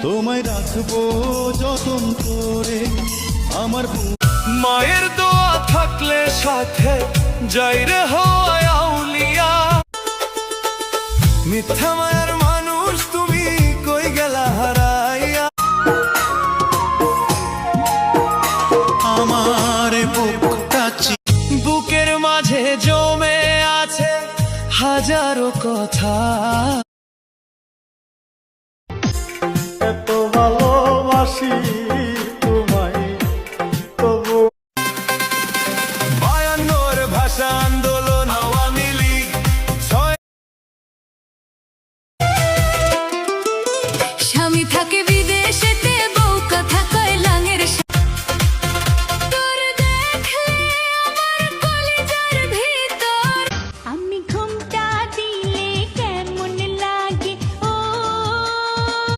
তোমায় রাখবো যতন করে আমার মায়ের দোয়া থাকলে সাথে যাই রে হয় আউলিয়া। মিথ্যা মায়ের মানুষ তুমি কই গেলা হারাইয়া। আমার বুকটা বুকের মাঝে জমে আছে হাজারো কথা। এত ভালোবাসি তোমায় তবু বায়ান্নর ভাষা আন্দোলন আওয়ামী লীগ স্বামী থাকে